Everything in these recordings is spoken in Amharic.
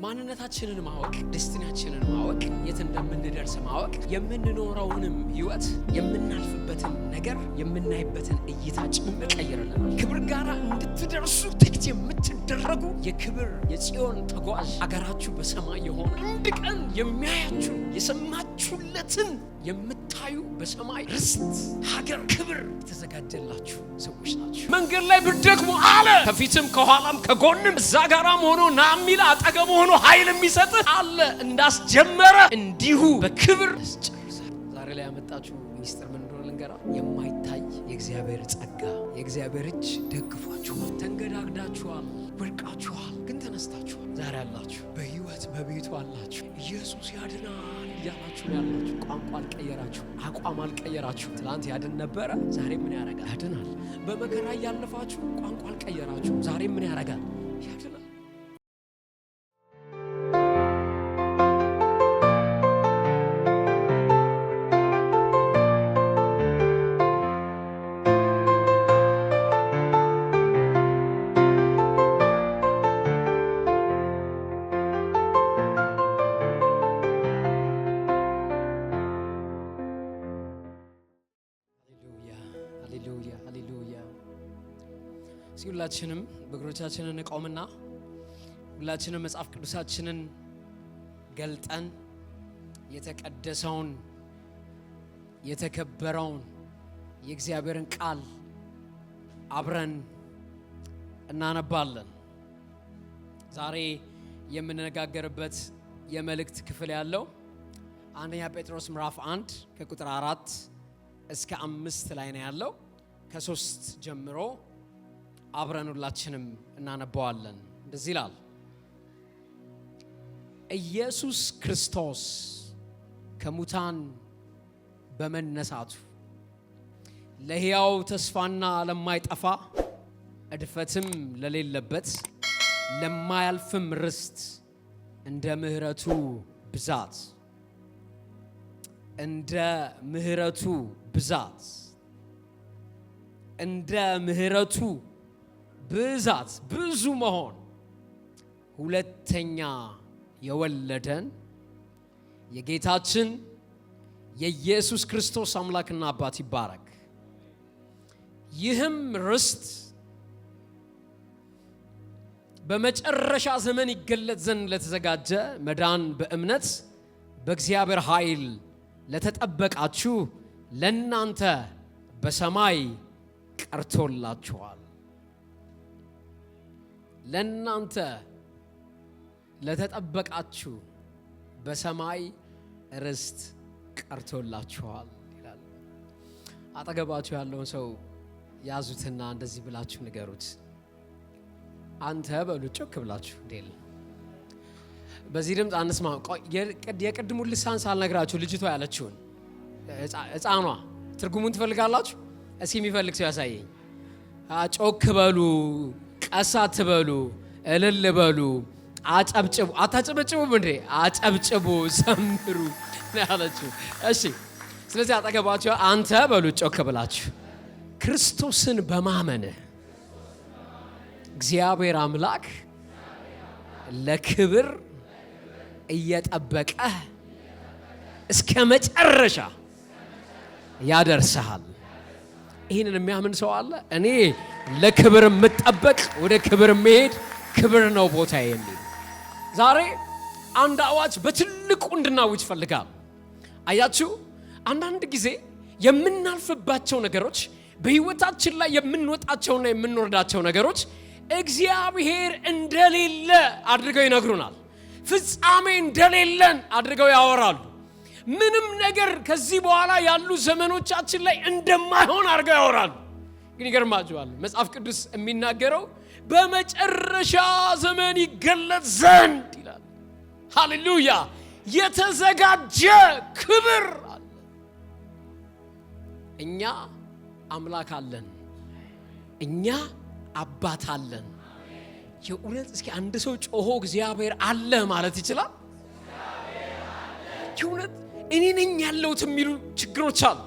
ማንነታችንን ማወቅ፣ ደስቲናችንን ማወቅ፣ የት እንደምንደርስ ማወቅ የምንኖረውንም ህይወት የምናልፍበትን ነገር የምናይበትን እይታ ጭምር ቀይረልናል። ክብር ጋር እንድትደርሱ ትክት የምትደረጉ የክብር የጽዮን ተጓዥ አገራችሁ በሰማይ የሆነ አንድ ቀን የሚያያችሁ የሰማችሁለትን የምታዩ በሰማይ ርስት ሀገር ክብር የተዘጋጀላችሁ ሰዎች ናቸው። መንገድ ላይ ብትደክሙ አለ ከፊትም ከኋላም ከጎንም እዛ ጋራም ሆኖ ናሚል አጠገብ ሆኖ ኃይል የሚሰጥ አለ እንዳስጀመረ እንዲሁ በክብር ያስጨርሳል። ዛሬ ላይ ያመጣችሁ ሚስጥር ምን እንደሆነ ልንገራ። የማይታይ የእግዚአብሔር ጸጋ የእግዚአብሔር እጅ ደግፏችኋል። ተንገዳግዳችኋል፣ ወድቃችኋል፣ ግን ተነስታችኋል። ዛሬ አላችሁ፣ በህይወት በቤቱ አላችሁ። ኢየሱስ ያድናል እያላችሁ ያላችሁ። ቋንቋ አልቀየራችሁ፣ አቋም አልቀየራችሁ። ትላንት ያድን ነበረ፣ ዛሬ ምን ያደርጋል? ያድናል። በመከራ እያለፋችሁ ቋንቋ አልቀየራችሁ፣ ዛሬ ምን ያደርጋል? ያድናል። ሁላችንም በእግሮቻችንን እንቆምና ሁላችንም መጽሐፍ ቅዱሳችንን ገልጠን የተቀደሰውን የተከበረውን የእግዚአብሔርን ቃል አብረን እናነባለን። ዛሬ የምንነጋገርበት የመልእክት ክፍል ያለው አንደኛ ጴጥሮስ ምዕራፍ 1 ከቁጥር 4 እስከ 5 ላይ ነው ያለው። ከ3 ጀምሮ አብረን ሁላችንም እናነባዋለን። እንደዚህ ይላል። ኢየሱስ ክርስቶስ ከሙታን በመነሳቱ ለሕያው ተስፋና ለማይጠፋ እድፈትም ለሌለበት ለማያልፍም ርስት እንደ ምሕረቱ ብዛት ብዙ መሆን ሁለተኛ የወለደን የጌታችን የኢየሱስ ክርስቶስ አምላክና አባት ይባረክ። ይህም ርስት በመጨረሻ ዘመን ይገለጥ ዘንድ ለተዘጋጀ መዳን በእምነት በእግዚአብሔር ኃይል ለተጠበቃችሁ ለእናንተ በሰማይ ቀርቶላችኋል። ለእናንተ ለተጠበቃችሁ በሰማይ ርስት ቀርቶላችኋል ይላል። አጠገባችሁ ያለውን ሰው ያዙትና እንደዚህ ብላችሁ ንገሩት። አንተ በሉ ጮክ ብላችሁ እንዴል። በዚህ ድምፅ አንስማ። የቅድሙን ልሳን ሳልነግራችሁ ልጅቷ ያለችውን ሕፃኗ ትርጉሙን ትፈልጋላችሁ? እስኪ የሚፈልግ ሰው ያሳየኝ። ጮክ በሉ፣ ቀስ አትበሉ፣ እልል በሉ፣ አጨብጭቡ። አታጨበጭቡም እንዴ? አጨብጭቡ፣ ዘምሩ ያለችው። እሺ፣ ስለዚህ አጠገባችሁ አንተ በሉ ጮክ ብላችሁ ክርስቶስን በማመንህ እግዚአብሔር አምላክ ለክብር እየጠበቀህ እስከ መጨረሻ ያደርሰሃል። ይህንን የሚያምን ሰው አለ? እኔ ለክብር የምጠበቅ ወደ ክብር መሄድ ክብር ነው ቦታ የሚል ዛሬ አንድ አዋጅ በትልቁ እንድናውጅ ፈልጋል። አያችሁ፣ አንዳንድ ጊዜ የምናልፍባቸው ነገሮች፣ በህይወታችን ላይ የምንወጣቸውና የምንወርዳቸው ነገሮች እግዚአብሔር እንደሌለ አድርገው ይነግሩናል። ፍጻሜ እንደሌለን አድርገው ያወራሉ። ምንም ነገር ከዚህ በኋላ ያሉ ዘመኖቻችን ላይ እንደማይሆን አድርገው ያወራሉ። ግን ይገርማችኋል፣ መጽሐፍ ቅዱስ የሚናገረው በመጨረሻ ዘመን ይገለጥ ዘንድ ይላል። ሃሌሉያ! የተዘጋጀ ክብር አለ። እኛ አምላክ አለን፣ እኛ አባት አለን። የእውነት እስኪ አንድ ሰው ጮሆ እግዚአብሔር አለ ማለት ይችላል? የእውነት እኔ ነኝ ያለሁት የሚሉ ችግሮች አሉ።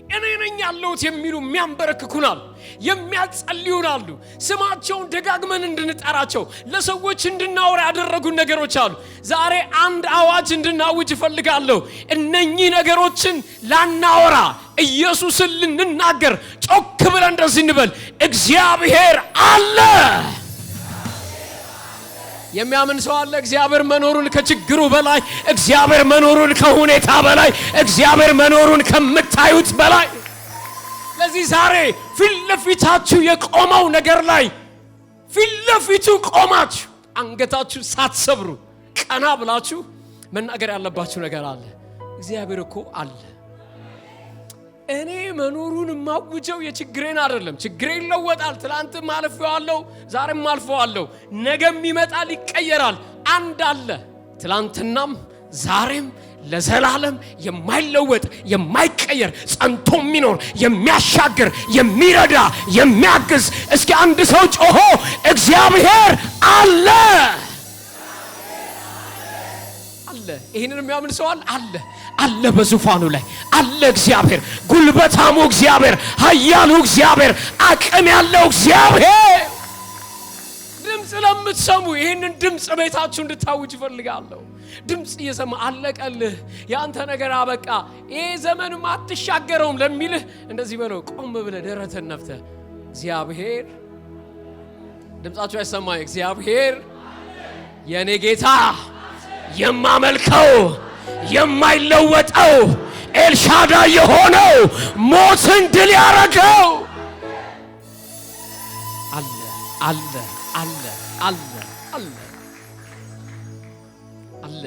እኔ ነኝ ያለሁት የሚሉ የሚያንበረክኩናል፣ የሚያጸልዩናሉ። ስማቸውን ደጋግመን እንድንጠራቸው ለሰዎች እንድናወራ ያደረጉን ነገሮች አሉ። ዛሬ አንድ አዋጅ እንድናውጅ እፈልጋለሁ። እነኚህ ነገሮችን ላናወራ ኢየሱስን ልንናገር ጮክ ብለን እንደዚህ እንበል፣ እግዚአብሔር አለ። የሚያምን ሰው አለ? እግዚአብሔር መኖሩን ከችግሩ በላይ፣ እግዚአብሔር መኖሩን ከሁኔታ በላይ፣ እግዚአብሔር መኖሩን ከምታዩት በላይ። ለዚህ ዛሬ ፊት ለፊታችሁ የቆመው ነገር ላይ ፊት ለፊቱ ቆማችሁ አንገታችሁ ሳትሰብሩ ቀና ብላችሁ መናገር ያለባችሁ ነገር አለ። እግዚአብሔር እኮ አለ። እኔ መኖሩን ማውጀው የችግሬን አይደለም። ችግሬ ይለወጣል። ትላንትም አልፌዋለሁ፣ ዛሬም አልፌዋለሁ፣ ነገም ይመጣል፣ ይቀየራል። አንድ አለ፣ ትላንትናም ዛሬም ለዘላለም የማይለወጥ የማይቀየር ጸንቶ የሚኖር የሚያሻግር የሚረዳ የሚያግዝ። እስኪ አንድ ሰው ጮሆ እግዚአብሔር አለ አለ። ይሄንን የሚያምን ሰው አለ አለ። በዙፋኑ ላይ አለ እግዚአብሔር፣ ጉልበታሙ እግዚአብሔር፣ ኃያሉ እግዚአብሔር፣ አቅም ያለው እግዚአብሔር። ድምጽ ለምትሰሙ ይሄንን ድምጽ ቤታችሁ እንድታውጅ እፈልጋለሁ። ድምጽ እየሰማ አለቀልህ፣ ያንተ ነገር አበቃ፣ ይሄ ዘመንም አትሻገረውም ለሚልህ እንደዚህ በለው። ቆም ብለህ ደረትን ነፍተህ እግዚአብሔር፣ ድምጻችሁ አይሰማኝ? እግዚአብሔር የኔ ጌታ፣ የማመልከው የማይለወጠው ኤልሻዳይ የሆነው ሞትን ድል ያረገው አለ አለ አለ አለ አለ አለ።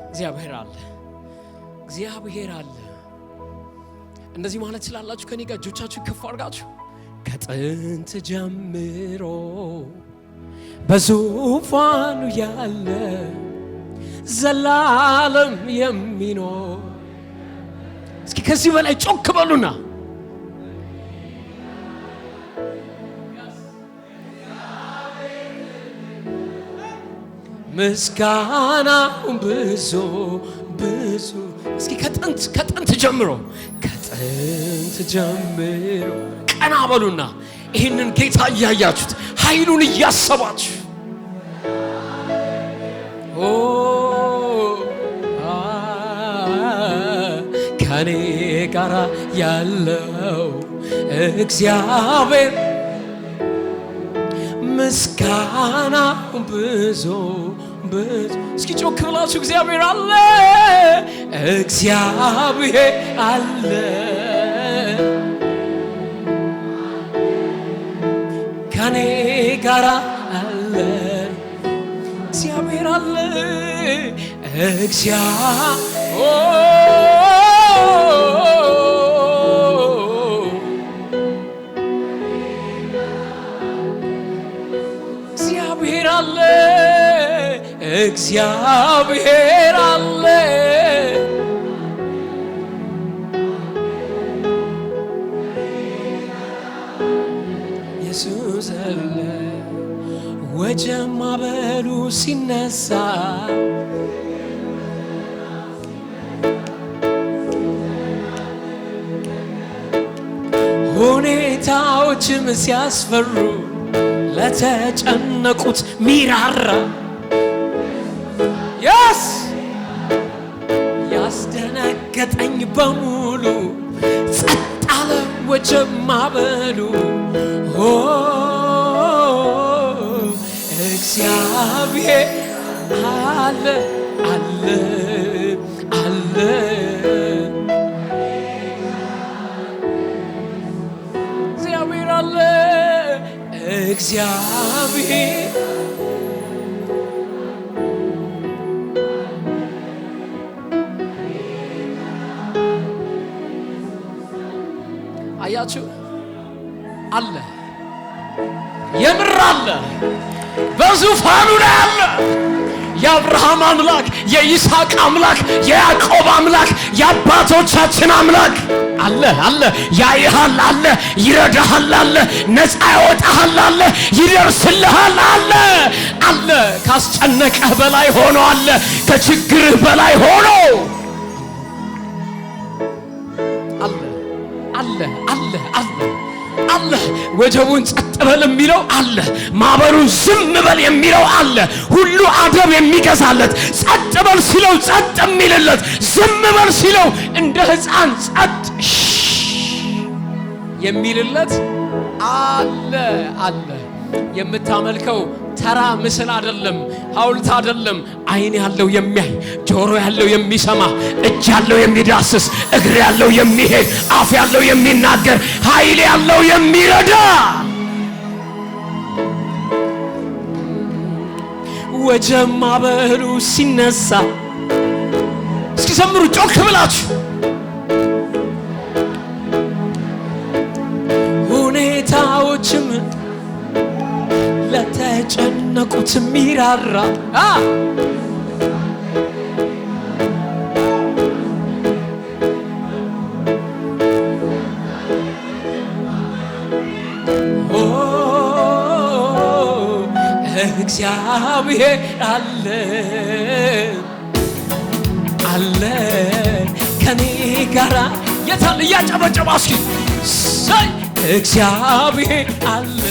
እግዚአብሔር አለ፣ እግዚአብሔር አለ። እንደዚህ ማለት ስላላችሁ ከኔ ጋር እጆቻችሁ ከፍ አድርጋችሁ ከጥንት ጀምሮ በዙፋኑ ያለ ዘላለም የሚኖር። እስኪ ከዚህ በላይ ጮክ በሉና ምስጋናው ብዙ ብዙ። እስኪ ከጥንት ጀምሮ ቀና በሉና ይህንን ጌታ እያያችሁት ኃይሉን እያሰባችሁ ከኔ ጋር ያለው እግዚአብሔር ምስጋና ብዙ ብዙ። እስኪ ጮክ ብላችሁ እግዚአብሔር አለ፣ እግዚአብሔር አለ፣ ከኔ ጋር አለ፣ እግዚአብሔር አለ፣ እግዚአብሔር አለ፣ እግዚአብሔር አለ። ኢየሱስ አለ። ወጀብ ማዕበሉ ሲነሳ ሁኔታዎችም ሲያስፈሩ ለተጨነቁት ሚራራ ያስደነገጠኝ በሙሉ ጸጥ አለ ወጀብ ማዕበሉ። እግዚአብሔር አለ አለ አለ፣ እግዚአብሔር አለ፣ እግዚአብሔር አያችሁ አለ፣ የምር አለ፣ በዙፋኑ ላይ አለ። የአብርሃም አምላክ፣ የይስሐቅ አምላክ፣ የያዕቆብ አምላክ፣ የአባቶቻችን አምላክ አለ አለ። ያይሃል አለ፣ ይረዳሃል አለ፣ ነፃ ያወጣሃል አለ፣ ይደርስልሃል አለ አለ። ካስጨነቀህ በላይ ሆኖ አለ፣ ከችግርህ በላይ ሆኖ አለ አለ። ወጀቡን ጸጥ በል የሚለው አለ። ማዕበሉን ዝም በል የሚለው አለ። ሁሉ አደብ የሚገዛለት ጸጥ በል ሲለው ጸጥ የሚልለት፣ ዝም በል ሲለው እንደ ሕፃን ጸጥ የሚልለት አለ አለ። የምታመልከው ተራ ምስል አይደለም፣ ሐውልት አይደለም። ዓይን ያለው የሚያይ፣ ጆሮ ያለው የሚሰማ፣ እጅ ያለው የሚዳስስ፣ እግር ያለው የሚሄድ፣ አፍ ያለው የሚናገር፣ ኃይል ያለው የሚረዳ ወጀብ ማዕበሉ ሲነሳ እስኪ ዘምሩ ጮክ ብላችሁ ሁኔታዎችም ለተጨነቁት ሚራራ እግዚአብሔር አለ አለ ከኔ ጋራ የታለ ያጨበጨባ እስኪ ሳይ እግዚአብሔር አለ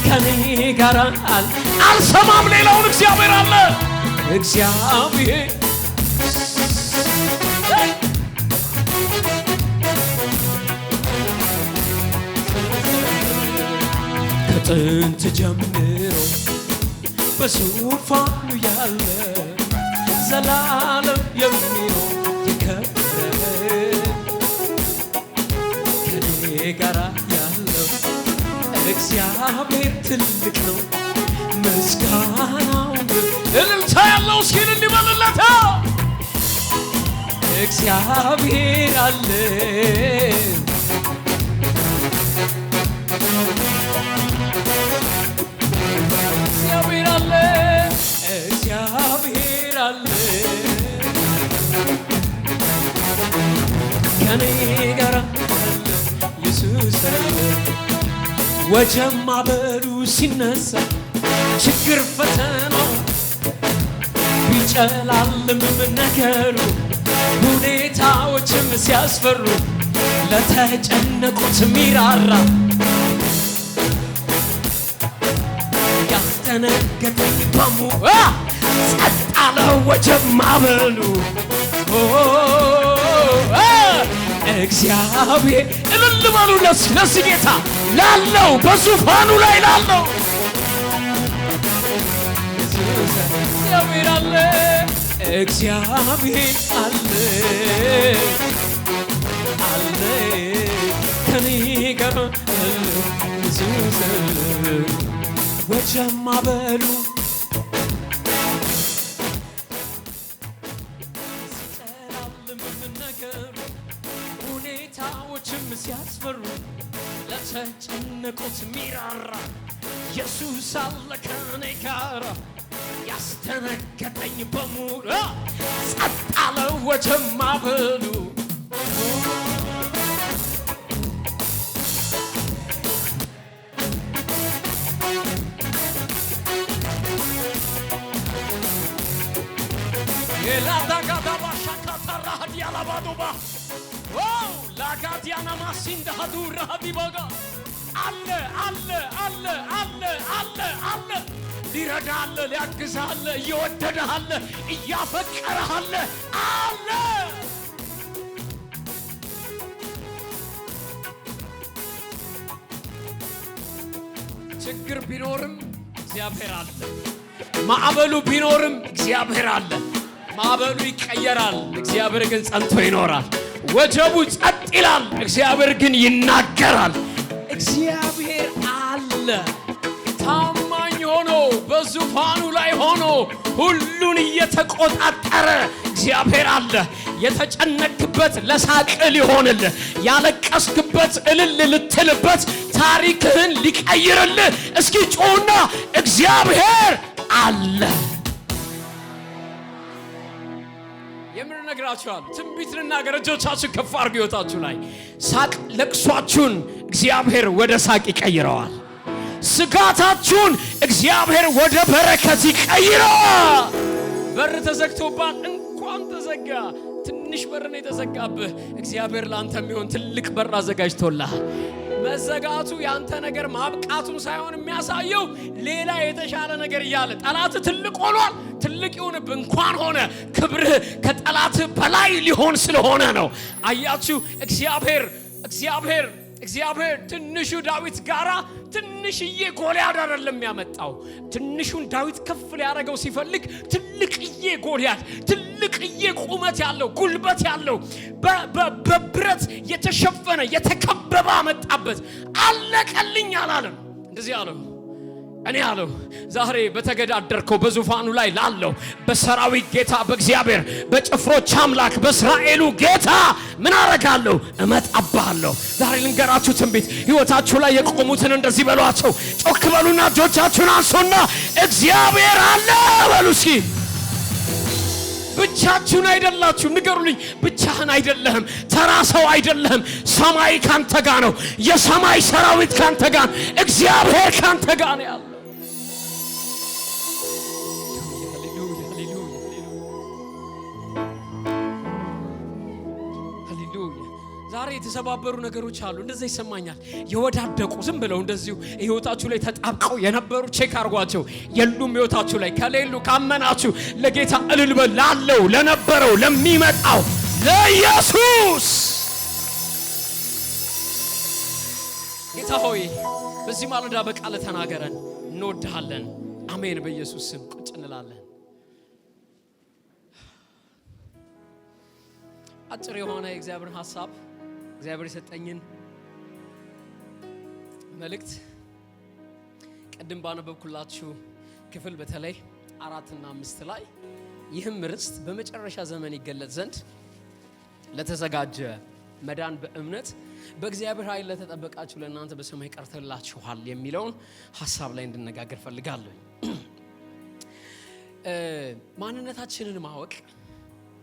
ከኔ ጋራ አለ አልሰማም ሌላውን እግዚአብሔር አለ እግዚአብሔር ከጥንት ጀምሮ በዙፋኑ ያለ ዘላለም የሚኖር የከበረ ከኔ ጋራ ያለው እግዚአብሔር ትልቅ ነው። ምስጋናው እልልታ ያለው እስኪ እንበልለት እግዚአብሔር አለ እግዚአብሔር አለ እግዚአብሔር አለ ከኔ ጋር አለ ኢየሱስ አለ ወጀብ ማዕበሉ ሲነሳ ችግር ፈተናው ቢጨላልምም ነገሩ ሁኔታዎችም ሲያስፈሩ ለተጨነቁት ሚራራ ያስተነገጠኝ በሙሉ ጸጥ አለ ወጀብ ማዕበሉ እግዚአብሔር እልል በሉ ለዚህ ጌታ ላለው በዙፋኑ ላይ ላለው እግዚአብሔር አለ እግዚአብሔር አለ አለ ከኔ ጋር አለ ኢየሱስ አለ ወጀብ ማዕበሉ ሲጨላልምም ነገሩ ሁኔታዎችም ሲያስፈሩ ለተጨነቁት ሚራራ ኢየሱስ አለ ከኔ ጋር ያስተነገጠኝ በሙሉ ጸጥ አለ ወጀብ ማዕበሉ ላጋዲያና ማሲንዳ ሀዱራ ሀዲባጋ አለ አለ አለ አለ አለ አለ ሊረዳ አለ ሊያግዛ አለ እየወደደ አለ እያፈቀረ አለ አለ ችግር ቢኖርም እግዚአብሔር አለ። ማዕበሉ ቢኖርም እግዚአብሔር አለ። ማዕበሉ ይቀየራል፣ እግዚአብሔር ግን ጸንቶ ይኖራል። ወጀቡ ጸጥ ይላል፣ እግዚአብሔር ግን ይናገራል። እግዚአብሔር አለ ታማኝ ሆኖ በዙፋኑ ላይ ሆኖ ሁሉን እየተቆጣጠረ እግዚአብሔር አለ። የተጨነቅበት ለሳቅ ሊሆንልህ፣ ያለቀስክበት እልል ልትልበት፣ ታሪክህን ሊቀይርልህ እስኪ ጮና እግዚአብሔር አለ። የምን ነግራችኋል? ትንቢት ልናገር። እጆቻችሁ ከፍ አድርጉ። ሕይወታችሁ ላይ ሳቅ ለቅሷችሁን እግዚአብሔር ወደ ሳቅ ይቀይረዋል። ስጋታችሁን እግዚአብሔር ወደ በረከት ይቀይረዋል። በር ተዘግቶባት እንኳን ተዘጋ ትንሽ በር ነው የተዘጋብህ። እግዚአብሔር ላንተ የሚሆን ትልቅ በር አዘጋጅቶልሃል። መዘጋቱ ያንተ ነገር ማብቃቱን ሳይሆን የሚያሳየው ሌላ የተሻለ ነገር እያለ ጠላት ትልቅ ሆኗል። ትልቅ ይሁንብህ እንኳን ሆነ ክብርህ ከጠላት በላይ ሊሆን ስለሆነ ነው። አያችሁ እግዚአብሔር ትንሹ ዳዊት ጋራ ትንሽዬ ጎልያድ አይደለም ያመጣው። ትንሹን ዳዊት ከፍ ሊያደርገው ሲፈልግ ትልቅዬ ጎልያድ፣ ትልቅዬ ቁመት ያለው ጉልበት ያለው በብረት የተሸፈነ የተከበበ አመጣበት። አለቀልኝ አላለም። እንደዚህ አለው እኔ አለው ዛሬ በተገዳደርከው በዙፋኑ ላይ ላለው በሰራዊት ጌታ በእግዚአብሔር በጭፍሮች አምላክ በእስራኤሉ ጌታ ምን አረጋለሁ? እመጣብሃለሁ። ዛሬ ልንገራችሁ ትንቢት ሕይወታችሁ ላይ የቆሙትን እንደዚህ በሏቸው። ጮክ በሉና እጆቻችሁን አንሱና እግዚአብሔር አለ በሉ እስኪ። ብቻችሁን አይደላችሁም። ንገሩልኝ፣ ብቻህን አይደለህም። ተራ ሰው አይደለህም። ሰማይ ካንተ ጋር ነው። የሰማይ ሰራዊት ካንተ ጋር፣ እግዚአብሔር ካንተ ጋር ነው ያለው። ዛሬ የተሰባበሩ ነገሮች አሉ። እንደዛ ይሰማኛል። የወዳደቁ ዝም ብለው እንደዚሁ ሕይወታችሁ ላይ ተጣብቀው የነበሩ ቼክ አርጓቸው። የሉም ሕይወታችሁ ላይ። ከሌሉ ካመናችሁ ለጌታ እልል በል። ላለው ለነበረው ለሚመጣው ለኢየሱስ ጌታ ሆይ በዚህ ማለዳ በቃል ተናገረን። እንወድሃለን። አሜን። በኢየሱስ ስም ቁጭ እንላለን። አጭር የሆነ የእግዚአብሔርን ሐሳብ እግዚአብሔር የሰጠኝን መልእክት ቀደም ባነበብኩላችሁ ክፍል በተለይ 4 እና 5 ላይ ይህም ርስት በመጨረሻ ዘመን ይገለጥ ዘንድ ለተዘጋጀ መዳን በእምነት በእግዚአብሔር ኃይል ለተጠበቃችሁ ለእናንተ በሰማይ ቀርቶላችኋል የሚለውን ሐሳብ ላይ እንድነጋገር ፈልጋለሁ። ማንነታችንን ማወቅ፣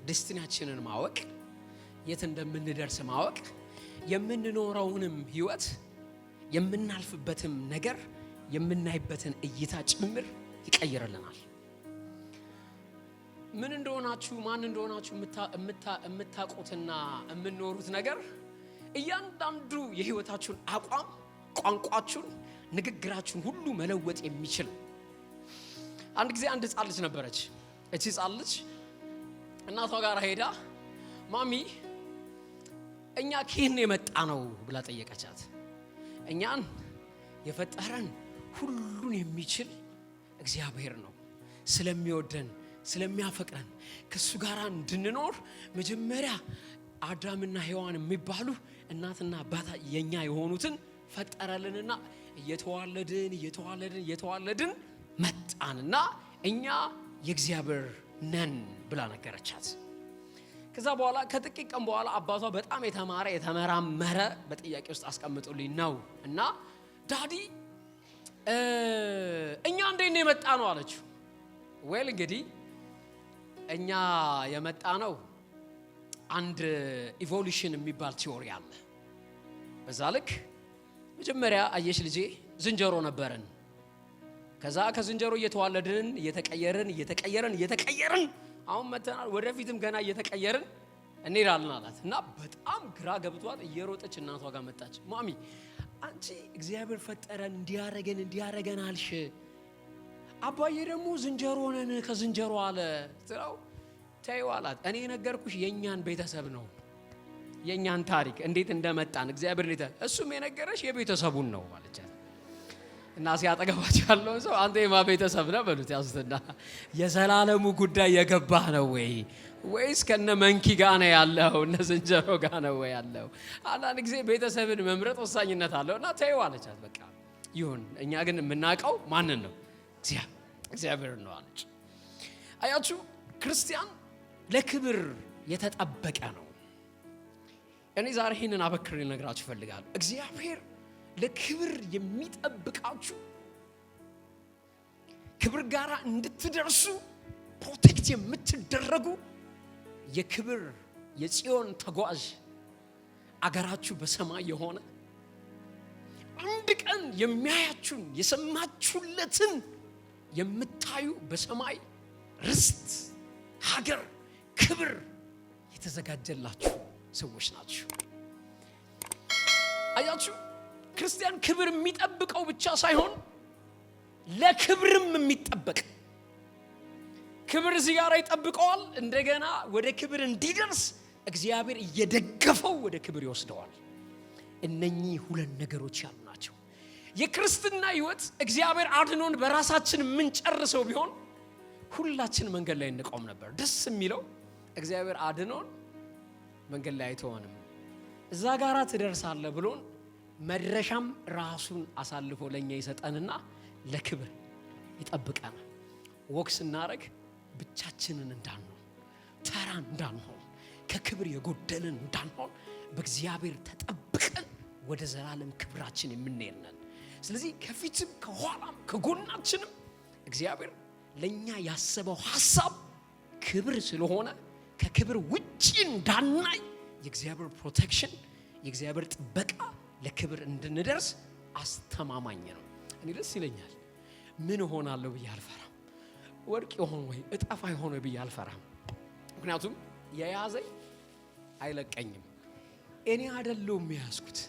ዴስቲኒያችንን ማወቅ፣ የት እንደምንደርስ ማወቅ የምንኖረውንም ህይወት የምናልፍበትም ነገር የምናይበትን እይታ ጭምር ይቀይርልናል። ምን እንደሆናችሁ ማን እንደሆናችሁ የምታውቁትና የምንኖሩት ነገር እያንዳንዱ የህይወታችሁን አቋም፣ ቋንቋችሁን፣ ንግግራችሁን ሁሉ መለወጥ የሚችል። አንድ ጊዜ አንድ ህፃን ልጅ ነበረች። እቺ ህፃን ልጅ እናቷ ጋር ሄዳ ማሚ እኛ ከየት የመጣ ነው ብላ ጠየቀቻት። እኛን የፈጠረን ሁሉን የሚችል እግዚአብሔር ነው። ስለሚወደን ስለሚያፈቅረን ከሱ ጋር እንድንኖር መጀመሪያ አዳምና ሔዋን የሚባሉ እናትና አባት የኛ የሆኑትን ፈጠረልንና እየተዋለድን መጣንና እኛ የእግዚአብሔር ነን ብላ ነገረቻት። ከዛ በኋላ ከጥቂት ቀን በኋላ አባቷ በጣም የተመራመረ በጥያቄ ውስጥ አስቀምጡልኝ ነው እና ዳዲ እኛ እንዴት ነው የመጣ ነው አለችው። ዌል እንግዲህ እኛ የመጣ ነው አንድ ኢቮሉሽን የሚባል ቲዮሪ አለ። በዛ ልክ መጀመሪያ አየሽ ልጄ ዝንጀሮ ነበርን። ከዛ ከዝንጀሮ እየተዋለድን እየተቀየርን አሁን መተናል። ወደፊትም ገና እየተቀየርን እንሄዳለን አላት እና በጣም ግራ ገብቷት እየሮጠች እናቷ ጋር መጣች። ማሚ አንቺ እግዚአብሔር ፈጠረን እንዲያረገን አልሽ፣ አባዬ ደግሞ ዝንጀሮ ነን ከዝንጀሮ አለ ትለው። ተይው አላት። እኔ የነገርኩሽ የኛን ቤተሰብ ነው፣ የኛን ታሪክ እንዴት እንደመጣን እግዚአብሔር እሱም የነገረሽ የቤተሰቡን ነው አለቻት። እና ሲያጠገባቸው ያለውን ሰው አንተ የማ ቤተሰብ ነህ በሉት ያዙትና የዘላለሙ ጉዳይ የገባህ ነው ወይስ ከነ መንኪ ጋር ነው ያለው እነ ዝንጀሮ ጋር ነው ያለው? አንዳንድ ጊዜ ቤተሰብን መምረጥ ወሳኝነት አለውና ተይው አለቻት። በቃ ይሁን፣ እኛ ግን የምናውቀው ማንን ነው? እግዚአብሔር ነው አለች። አያችሁ ክርስቲያን ለክብር የተጠበቀ ነው። እኔ ዛሬ ይህንን አበክሬ ልነግራችሁ እፈልጋለሁ። እግዚአብሔር ለክብር የሚጠብቃችሁ ክብር ጋር እንድትደርሱ ፕሮቴክት የምትደረጉ የክብር የጽዮን ተጓዥ አገራችሁ በሰማይ የሆነ አንድ ቀን የሚያያችሁን የሰማችሁለትን የምታዩ በሰማይ ርስት ሀገር ክብር የተዘጋጀላችሁ ሰዎች ናችሁ። አያችሁ ክርስቲያን ክብር የሚጠብቀው ብቻ ሳይሆን ለክብርም የሚጠበቅ ክብር እዚህ ጋር ይጠብቀዋል። እንደገና ወደ ክብር እንዲደርስ እግዚአብሔር እየደገፈው ወደ ክብር ይወስደዋል። እነኚህ ሁለት ነገሮች ያሉ ናቸው። የክርስትና ሕይወት እግዚአብሔር አድኖን በራሳችን የምንጨርሰው ቢሆን ሁላችን መንገድ ላይ እንቆም ነበር። ደስ የሚለው እግዚአብሔር አድኖን መንገድ ላይ አይተወንም። እዛ ጋራ ትደርሳለህ ብሎን መድረሻም ራሱን አሳልፎ ለኛ ይሰጠንና ለክብር ይጠብቀናል። ወክ ስናረግ ብቻችንን እንዳንሆን፣ ተራ እንዳንሆን፣ ከክብር የጎደልን እንዳንሆን በእግዚአብሔር ተጠብቀን ወደ ዘላለም ክብራችን የምንሄድ ነን። ስለዚህ ከፊትም ከኋላም ከጎናችንም እግዚአብሔር ለኛ ያሰበው ሐሳብ ክብር ስለሆነ ከክብር ውጪ እንዳናይ የእግዚአብሔር ፕሮቴክሽን የእግዚአብሔር ጥበቃ ለክብር እንድንደርስ አስተማማኝ ነው። እኔ ደስ ይለኛል። ምን ሆናለሁ ብዬ አልፈራም። ወርቅ ይሆን ወይ እጠፋ ይሆን ብዬ አልፈራም። ምክንያቱም የያዘኝ አይለቀኝም። እኔ አይደለሁም የያዝኩት፣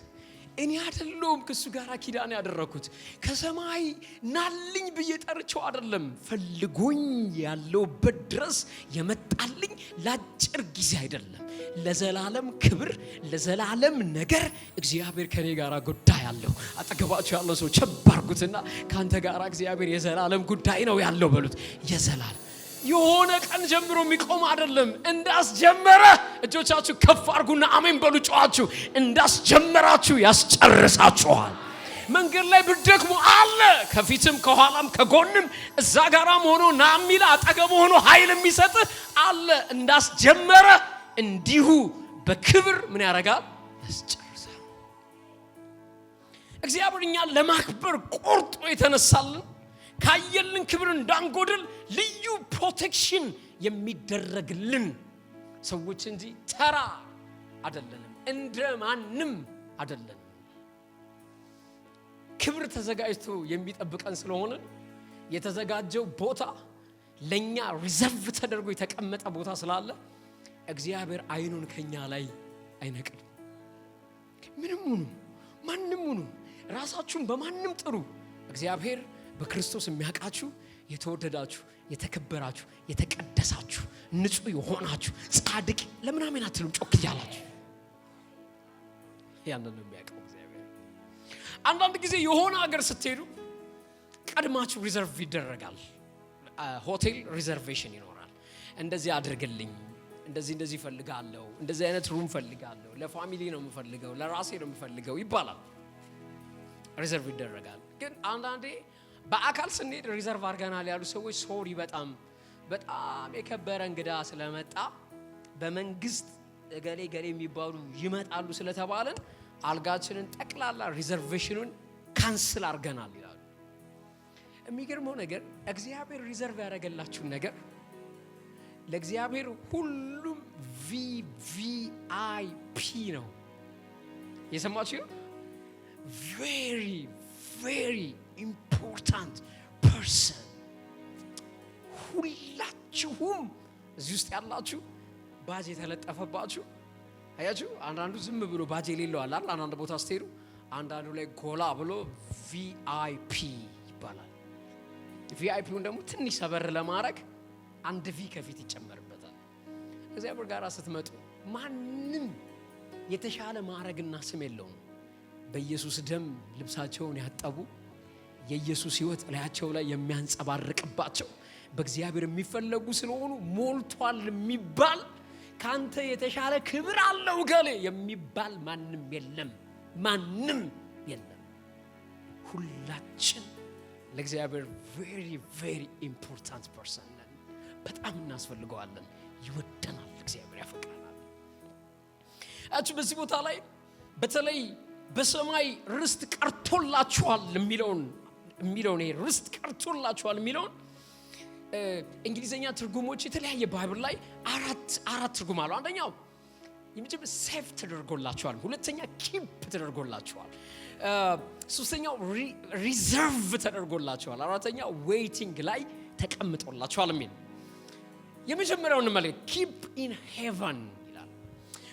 እኔ አይደለሁም ከሱ ጋር ኪዳን ያደረኩት። ከሰማይ ናልኝ ብዬ ጠርቼው አይደለም፣ ፈልጎኝ ያለውበት ድረስ የመጣልኝ ለአጭር ጊዜ አይደለም፣ ለዘላለም ክብር ለዘላለም ነገር እግዚአብሔር ከኔ ጋር ጉዳይ አለው። አጠገባችሁ ያለው ሰው ቸባርኩትና ካንተ ጋር እግዚአብሔር የዘላለም ጉዳይ ነው ያለው በሉት። የዘላለም የሆነ ቀን ጀምሮ የሚቆም አይደለም። እንዳስጀመረ እጆቻችሁ ከፍ አድርጉና አሜን በሉ። ጮኻችሁ እንዳስጀመራችሁ ያስጨርሳችኋል። መንገድ ላይ ብትደክሙ አለ ከፊትም ከኋላም ከጎንም እዛ ጋራም ሆኖ ናሚላ አጠገብ ሆኖ ኃይል የሚሰጥ አለ። እንዳስጀመረ እንዲሁ በክብር ምን ያደርጋል? ያስጨርሳል። እግዚአብሔር እኛን ለማክበር ቆርጦ የተነሳልን ካየልን ክብር እንዳንጎድል ልዩ ፕሮቴክሽን የሚደረግልን ሰዎች እንጂ ተራ አይደለንም፣ እንደማንም አይደለንም። ክብር ተዘጋጅቶ የሚጠብቀን ስለሆነ የተዘጋጀው ቦታ ለኛ ሪዘርቭ ተደርጎ የተቀመጠ ቦታ ስላለ እግዚአብሔር አይኑን ከኛ ላይ አይነቅልም። ምንም ሁኑ ማንንም ሁኑ ራሳችሁን በማንም ጥሩ እግዚአብሔር በክርስቶስ የሚያውቃችሁ የተወደዳችሁ የተከበራችሁ የተቀደሳችሁ ንጹህ የሆናችሁ ጻድቅ ለምን አሜን አትሉም? ጮክ እያላችሁ ያንን ነው የሚያውቀው እግዚአብሔር። አንዳንድ ጊዜ የሆነ ሀገር ስትሄዱ ቀድማችሁ ሪዘርቭ ይደረጋል። ሆቴል ሪዘርቬሽን ይኖራል። እንደዚህ አድርግልኝ፣ እንደዚህ ፈልጋለሁ፣ እንደዚህ አይነት ሩም ፈልጋለሁ፣ ለፋሚሊ ነው የምፈልገው፣ ለራሴ ነው የምፈልገው ይባላል። ሪዘርቭ ይደረጋል። ግን አንዳንዴ በአካል ስንሄድ ሪዘርቭ አድርገናል ያሉ ሰዎች ሶሪ በጣም የከበረ እንግዳ ስለመጣ በመንግስት ገሌ የሚባሉ ይመጣሉ ስለተባለን አልጋችንን ጠቅላላ ሪዘርቬሽኑን ካንስል አድርገናል ይላሉ። የሚገርመው ነገር እግዚአብሔር ሪዘርቭ ያደረገላችሁን ነገር ለእግዚአብሔር ሁሉም ቪቪአይፒ ነው። የሰማችሁ ነው። very important person። ሁላችሁም እዚህ ውስጥ ያላችሁ ባጅ የተለጠፈባችሁ አያችሁ። አንዳንዱ ዝም ብሎ ባጅ የሌለው አለ። አንዳንድ ቦታ ስትሄዱ አንዳንዱ ላይ ጎላ ብሎ ቪአይፒ ይባላል። ቪአይፒውን ደግሞ ትንሽ ሰበር ለማድረግ አንድ ቪ ከፊት ይጨመርበታል። እግዚአብሔር ጋር ስትመጡ ማንም የተሻለ ማዕረግና ስም የለውም። በኢየሱስ ደም ልብሳቸውን ያጠቡ የኢየሱስ ሕይወት ላያቸው ላይ የሚያንጸባርቅባቸው በእግዚአብሔር የሚፈለጉ ስለሆኑ ሞልቷል የሚባል ካንተ የተሻለ ክብር አለው ገሌ የሚባል ማንም የለም። ሁላችን ለእግዚአብሔር very important person ነን። በጣም እናስፈልገዋለን። ይወደናል፣ እግዚአብሔር ያፈቅረናል። በዚህ ቦታ ላይ በተለይ በሰማይ ርስት ቀርቶላችኋል የሚለውን ርስት ቀርቶላችኋል የሚለውን እንግሊዘኛ ትርጉሞች የተለያየ ባይብል ላይ አራት ትርጉም አለው። አንደኛው የመጀመሪያው ሴፍ ተደርጎላችኋል፣ ሁለተኛ ኪፕ ተደርጎላችኋል፣ ሶስተኛው ሪዘርቭ ተደርጎላችኋል፣ አራተኛው ዌይቲንግ ላይ ተቀምጦላችኋል የሚል። የመጀመሪያው እንመልከት። ኪፕ ኢን ሄቨን ይላል።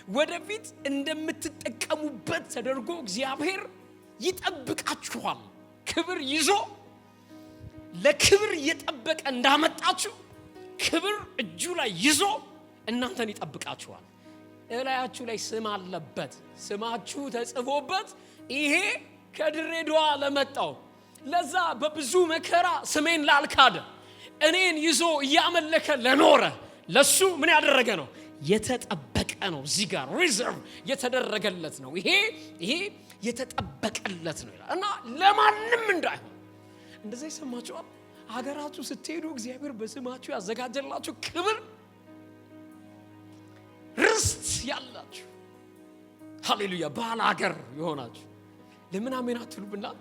ወደፊት እንደምትጠቀሙበት ተደርጎ እግዚአብሔር ይጠብቃችኋል። ክብር ይዞ ለክብር እየጠበቀ እንዳመጣችሁ ክብር እጁ ላይ ይዞ እናንተን ይጠብቃችኋል። እላያችሁ ላይ ስም አለበት፣ ስማችሁ ተጽፎበት ይሄ ከድሬዳዋ ለመጣው ለዛ በብዙ መከራ ስሜን ላልካደ እኔን ይዞ እያመለከ ለኖረ ለሱ ምን ያደረገ ነው? የተጠበቀ ነው። እዚህ ጋር ሪዘርቭ የተደረገለት ነው። ይሄ የተጠበቀለት ነው ይላል እና ለማንም እንዳይሆን እንደዛ ይሰማችኋል። ሀገራችሁ ስትሄዱ እግዚአብሔር በስማችሁ ያዘጋጀላችሁ ክብር ርስት ያላችሁ ሃሌሉያ ባለ ሀገር የሆናችሁ ለምን አሜን አትሉብናት?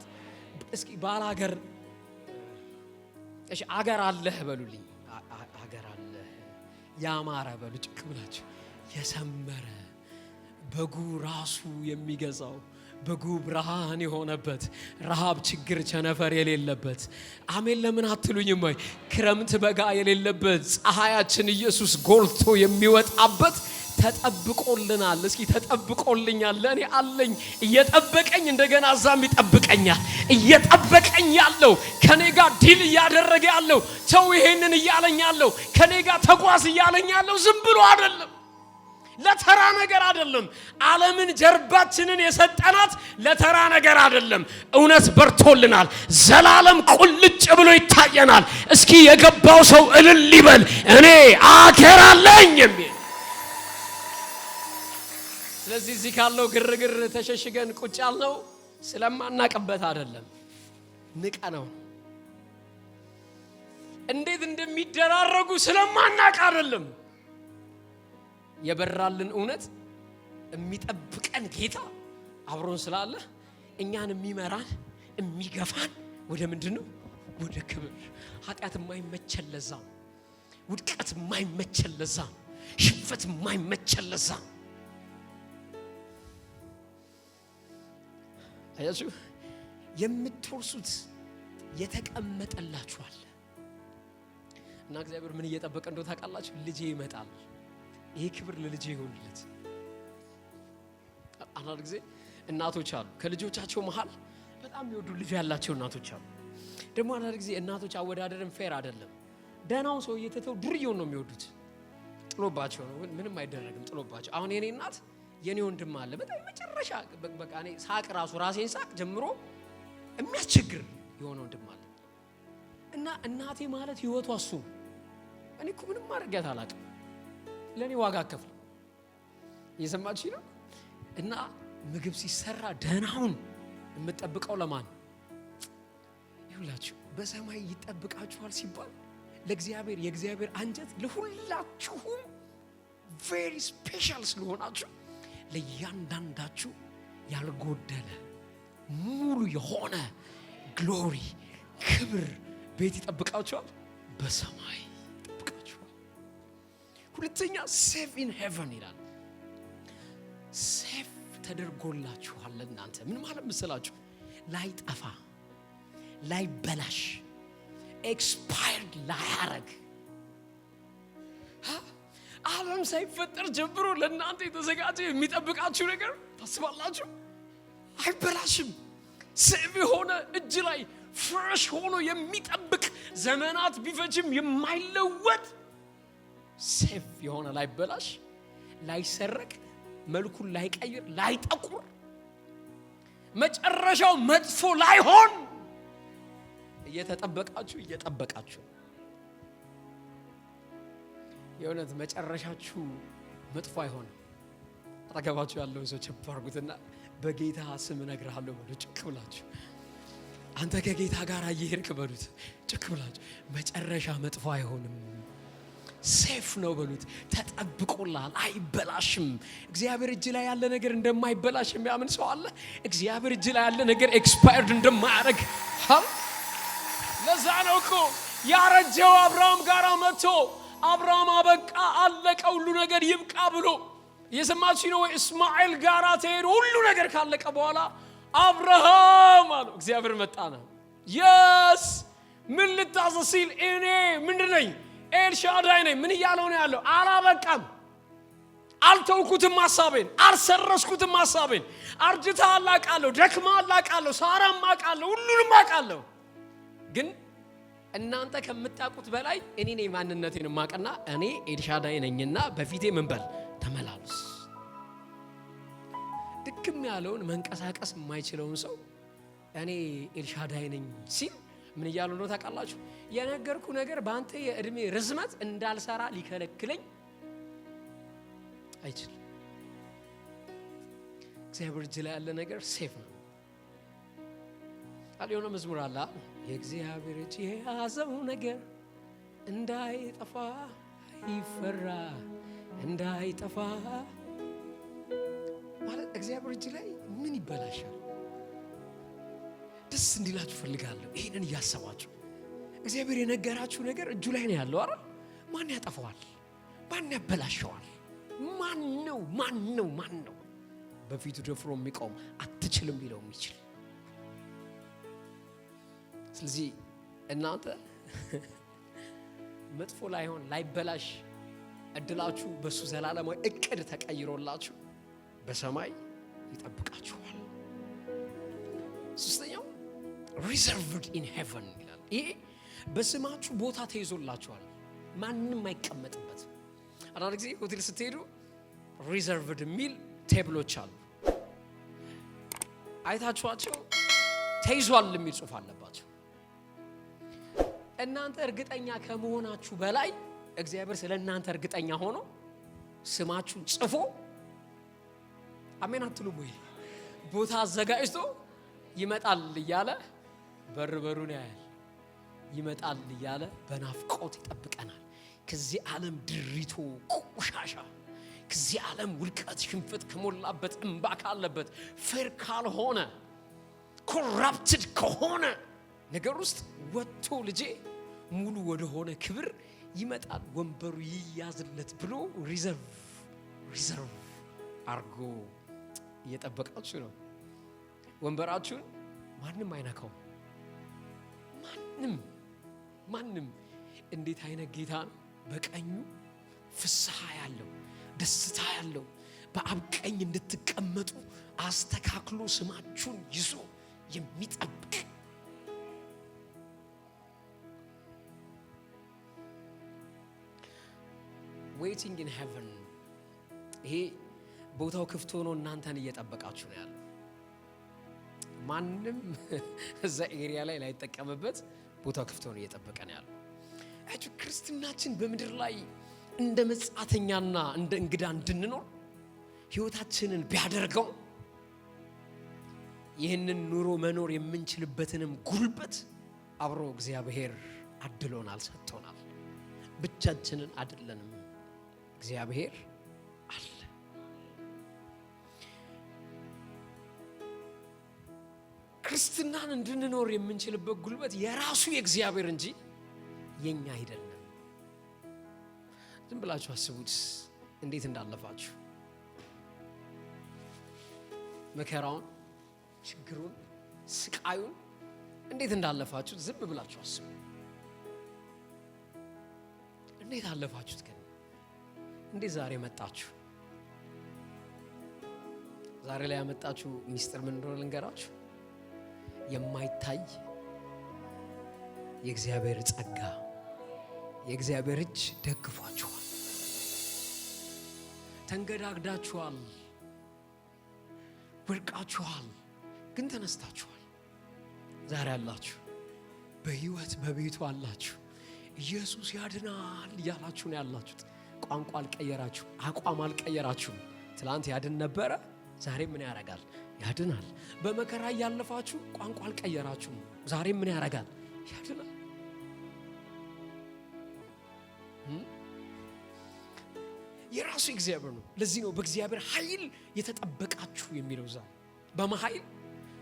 እስኪ ባለ ሀገር እሺ አገር አለህ በሉልኝ። አገር አለህ ያማረ በሉ ጭክ ብላችሁ የሰመረ በጉ ራሱ የሚገዛው በጉ ብርሃን የሆነበት ረሃብ ችግር ቸነፈር የሌለበት አሜን ለምን አትሉኝም? ወይ ክረምት በጋ የሌለበት ፀሐያችን ኢየሱስ ጎልቶ የሚወጣበት ተጠብቆልናል። እስኪ ተጠብቆልኛል። ለኔ አለኝ እየጠበቀኝ እንደገና ዛም ይጠብቀኛል። እየጠበቀኝ ያለው ከኔ ጋር ዲል ያደረገ ያለው ሰው ይሄንን እያለኝ ያለው ከኔ ጋር ተጓዝ እያለኝ ያለው ዝም ብሎ አይደለም፣ ለተራ ነገር አይደለም። ዓለምን ጀርባችንን የሰጠናት ለተራ ነገር አይደለም። እውነት በርቶልናል። ዘላለም ቁልጭ ብሎ ይታየናል። እስኪ የገባው ሰው እልል ይበል እኔ አገር አለኝ የሚል። ስለዚህ እዚህ ካለው ግርግር ተሸሽገን ቁጭ ያልነው ስለማናቀበት አይደለም፣ ንቀ ነው። እንዴት እንደሚደራረጉ ስለማናቅ አይደለም። የበራልን እውነት የሚጠብቀን ጌታ አብሮን ስላለ እኛን የሚመራን የሚገፋን ወደ ምንድነው? ወደ ክብር። ኃጢአት የማይመቸን ለዛ፣ ውድቀት የማይመቸን ለዛ፣ ሽንፈት የማይመቸን ለዛ። አያችሁ የምትወርሱት የተቀመጠላችኋል እና እግዚአብሔር ምን እየጠበቀ እንደው ታውቃላችሁ? ልጄ ይመጣል። ይሄ ክብር ለልጄ ይሆንለት። አንዳንድ ጊዜ እናቶች አሉ ከልጆቻቸው መሃል በጣም የሚወዱ ልጅ ያላቸው እናቶች አሉ። ደግሞ አንዳንድ ጊዜ እናቶች አወዳደርም ፌር አይደለም። ደህናውን ሰው እየተተው ዱርዬውን ነው የሚወዱት። ጥሎባቸው ነው፣ ምንም አይደረግም። ጥሎባቸው አሁን የኔ እናት የኔ ወንድም አለ በጣም መጨረሻ በቃ እኔ ሳቅ ራሴን ሳቅ ጀምሮ የሚያስቸግር የሆነ ወንድም አለ እና እናቴ ማለት ህይወቷ እሱ። እኔ እኮ ምንም ማድረጊያት አላውቅም። ለኔ ዋጋ ከፍለ እየሰማችሁ ነው። እና ምግብ ሲሰራ ደህናውን የምትጠብቀው ለማን? ይሁላችሁ በሰማይ ይጠብቃችኋል ሲባል ለእግዚአብሔር የእግዚአብሔር አንጀት ለሁላችሁም very special ስለሆናችሁ ለእያንዳንዳችሁ ያልጎደለ ሙሉ የሆነ ግሎሪ ክብር ቤት ይጠብቃችኋል፣ በሰማይ ይጠብቃችኋል። ሁለተኛ ሴፍ ኢን ሄቨን ይላል። ሴፍ ተደርጎላችኋል ለእናንተ። ምን ማለት መሰላችሁ? ላይጠፋ፣ ላይበላሽ፣ ኤክስፓየርድ ላያረግ ዓለም ሳይፈጠር ጀምሮ ለእናንተ የተዘጋጀ የሚጠብቃችሁ ነገር ታስባላችሁ? አይበላሽም። ሴፍ የሆነ እጅ ላይ ፍሬሽ ሆኖ የሚጠብቅ ዘመናት ቢፈጅም የማይለወጥ ሴፍ የሆነ ላይበላሽ፣ ላይሰረቅ፣ መልኩን ላይቀይር፣ ላይጠቁር፣ መጨረሻው መጥፎ ላይሆን እየጠበቃችሁ የእውነት መጨረሻችሁ መጥፎ አይሆንም። አጠገባችሁ ያለውን ሰው ቸብ አድርጉትና በጌታ ስም እነግርሃለሁ በሉት። ጭክ ብላችሁ አንተ ከጌታ ጋር እየሄድክ በሉት። ጭክ ብላችሁ መጨረሻ መጥፎ አይሆንም፣ ሴፍ ነው በሉት። ተጠብቆላል፣ አይበላሽም። እግዚአብሔር እጅ ላይ ያለ ነገር እንደማይበላሽ የሚያምን ሰው አለ? እግዚአብሔር እጅ ላይ ያለ ነገር ኤክስፓየርድ እንደማያደርግ ለዛ ነው እኮ ያረጀው አብርሃም ጋር መጥቶ አብርሃም አበቃ አለቀ ሁሉ ነገር ይብቃ ብሎ የሰማችሁ ነው። እስማኤል ጋራ ተሄዶ ሁሉ ነገር ካለቀ በኋላ አብርሃም አለው እግዚአብሔር መጣና የስ ምን ልታዘዝ ሲል እኔ ምንድን ነኝ? ኤልሻዳይ ነኝ። ምን እያለው ነው ያለው? አልተውኩትም ሐሳቤን፣ አልሰረስኩትም ሐሳቤን። አርጅተሃል አውቃለሁ፣ ደክመሃል አውቃለሁ፣ ሳራም አውቃለሁ፣ ሁሉንም አውቃለሁ። ግን እናንተ ከምታውቁት በላይ እኔ ነኝ ማንነቴን ማቀና እኔ ኤልሻዳይ ነኝና በፊቴ ምን በል ተመላለስ። ድክም ያለውን መንቀሳቀስ የማይችለውን ሰው እኔ ኤልሻዳይ ነኝ ሲል ምን እያሉ ነው ታውቃላችሁ? የነገርኩ ነገር በአንተ የእድሜ ርዝመት እንዳልሰራ ሊከለክለኝ አይችልም። እግዚአብሔር እጅ ላይ ያለ ነገር ሴፍ ነው። የሆነ መዝሙር አለ፣ የእግዚአብሔር እጅ የያዘው ነገር እንዳይጠፋ ይፈራ፣ እንዳይጠፋ ማለት እግዚአብሔር እጅ ላይ ምን ይበላሻል? ደስ እንዲላችሁ ፈልጋለሁ። ይሄንን እያሰባችሁ እግዚአብሔር የነገራችሁ ነገር እጁ ላይ ነው ያለው አይደል? ማን ያጠፋዋል? ማን ያበላሸዋል? ማን ነው በፊቱ ደፍሮ የሚቆም አትችልም ሊለው የሚችል? ስለዚህ እናንተ መጥፎ ላይሆን ላይበላሽ እድላችሁ በሱ ዘላለማዊ እቅድ ተቀይሮላችሁ በሰማይ ይጠብቃችኋል። ሶስተኛው reserved in heaven ይላል። ይሄ በስማችሁ ቦታ ተይዞላችኋል፣ ማንም አይቀመጥበት። አንዳንድ ጊዜ ሆቴል ስትሄዱ reserved የሚል ቴብሎች አሉ። አይታችኋቸው ተይዟል የሚል ጽሑፍ አለባቸው። እናንተ እርግጠኛ ከመሆናችሁ በላይ እግዚአብሔር ስለ እናንተ እርግጠኛ ሆኖ ስማችሁን ጽፎ አሜን አትሉም ወይ? ቦታ አዘጋጅቶ ይመጣል እያለ በሩን ያያል። ይመጣል እያለ በናፍቆት ይጠብቀናል። ከዚህ ዓለም ድሪቶ ቆሻሻ፣ ከዚህ ዓለም ውልቀት፣ ሽንፈት ከሞላበት እንባ ካለበት ፌር ካልሆነ ኮራፕትድ ከሆነ ነገር ውስጥ ወጥቶ ልጄ ሙሉ ወደ ሆነ ክብር ይመጣል፣ ወንበሩ ይያዝለት ብሎ ሪዘርቭ አርጎ እየጠበቃችሁ ነው። ወንበራችሁን ማንም አይነካው። ማንም እንዴት አይነት ጌታ ነው! በቀኙ ፍስሐ ያለው ደስታ ያለው በአብ ቀኝ እንድትቀመጡ አስተካክሎ ስማችሁን ይዞ የሚጠብቅ waiting in heaven። ይሄ ቦታው ክፍት ሆኖ እናንተን እየጠበቃችሁ ነው ያለው። ማንም እዛ ኤሪያ ላይ ላይጠቀምበት ቦታው ክፍት ሆኖ እየጠበቀ ነው ያለው። አጭ ክርስትናችን በምድር ላይ እንደ መጻተኛና እንደ እንግዳ እንድንኖር ህይወታችንን ቢያደርገው ይህንን ኑሮ መኖር የምንችልበትንም ጉልበት አብሮ እግዚአብሔር አድሎናል፣ ሰጥቶናል። ብቻችንን አይደለንም፣ እግዚአብሔር አለ። ክርስትናን እንድንኖር የምንችልበት ጉልበት የራሱ የእግዚአብሔር እንጂ የኛ አይደለም። ዝም ብላችሁ አስቡት እንዴት እንዳለፋችሁ መከራውን፣ ችግሩን፣ ስቃዩን እንዴት እንዳለፋችሁት ዝም ብላችሁ አስቡ። እንዴት አለፋችሁት? ግን እንዴት ዛሬ መጣችሁ? ዛሬ ላይ ያመጣችሁ ሚስጥር ምን እንደሆነ ልንገራችሁ። የማይታይ የእግዚአብሔር ጸጋ፣ የእግዚአብሔር እጅ ደግፏችኋል። ተንገዳግዳችኋል፣ ወድቃችኋል፣ ግን ተነስታችኋል። ዛሬ አላችሁ፣ በህይወት በቤቱ አላችሁ። ኢየሱስ ያድናል እያላችሁ ነው ያላችሁት። ቋንቋ አልቀየራችሁ፣ አቋም አልቀየራችሁ። ትላንት ያድን ነበረ፣ ዛሬ ምን ያደርጋል? ያድናል። በመከራ ያለፋችሁ ቋንቋ አልቀየራችሁ፣ ዛሬ ምን ያደርጋል? ያድናል። የራሱ እግዚአብሔር ነው። ለዚህ ነው በእግዚአብሔር ኃይል የተጠበቃችሁ የሚለው። ዛ በመኃይል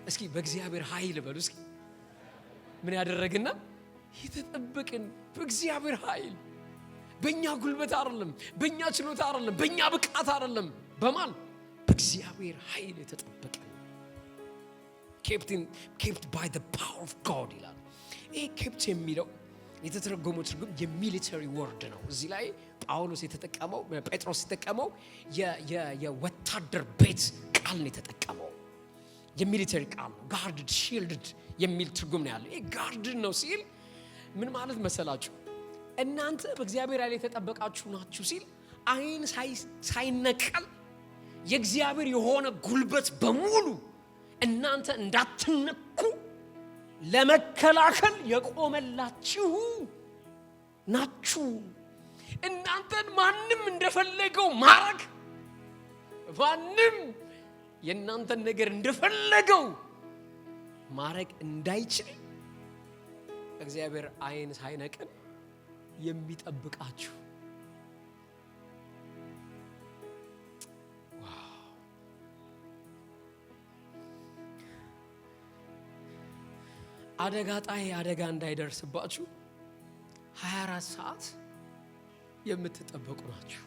እስኪ በእግዚአብሔር ኃይል በሉ እስኪ። ምን ያደረግና የተጠበቅን በእግዚአብሔር ኃይል። በእኛ ጉልበት አይደለም፣ በእኛ ችሎታ አይደለም፣ በእኛ ብቃት አይደለም። በማን? በእግዚአብሔር ኃይል የተጠበቅን። kept by the power of God ይላል። ይሄ kept የሚለው የተተረጎመው ትርጉም የሚሊተሪ ወርድ ነው። እዚህ ላይ ጳውሎስ የተጠቀመው ጴጥሮስ የተጠቀመው የወታደር ቤት ቃል ነው የተጠቀመው። የሚሊተሪ ቃል ነው። ጋርድድ ሺልድድ የሚል ትርጉም ነው ያለው። ይሄ ጋርድድ ነው ሲል ምን ማለት መሰላችሁ? እናንተ በእግዚአብሔር ኃይል የተጠበቃችሁ ናችሁ ሲል አይን ሳይነቀል የእግዚአብሔር የሆነ ጉልበት በሙሉ እናንተ እንዳትነኩ ለመከላከል የቆመላችሁ ናችሁ። እናንተን ማንም እንደፈለገው ማረግ፣ ማንም የእናንተን ነገር እንደፈለገው ማረግ እንዳይችል እግዚአብሔር አይን ሳይነቀል የሚጠብቃችሁ። አደጋ ጣይ አደጋ እንዳይደርስባችሁ 24 ሰዓት የምትጠበቁ ናችሁ።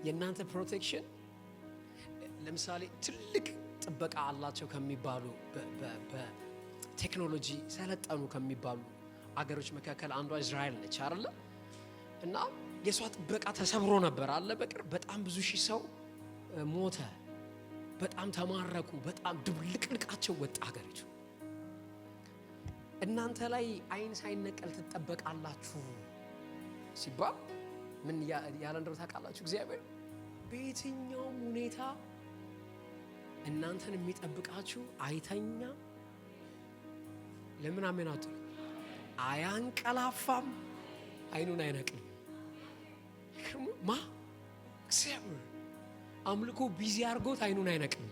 የእናንተ ፕሮቴክሽን ለምሳሌ ትልቅ ጥበቃ አላቸው ከሚባሉ በቴክኖሎጂ ሰለጠኑ ከሚባሉ አገሮች መካከል አንዷ እስራኤል ነች አይደል? እና የሷ ጥበቃ ተሰብሮ ነበር አለ በቅርብ በጣም ብዙ ሺህ ሰው ሞተ፣ በጣም ተማረኩ፣ በጣም ድብልቅልቃቸው ወጣ ሀገሪቱ። እናንተ ላይ አይን ሳይነቀል ትጠበቃላችሁ ሲባል ምን ያለ እንደው ታውቃላችሁ? እግዚአብሔር በየትኛውም ሁኔታ እናንተን የሚጠብቃችሁ አይተኛ። ለምን አሜናቱ? አያንቀላፋም፣ አይኑን አይነቅልም። እግዚአብሔር አምልኮ ቢዚ አድርጎት አይኑን አይነቅልም።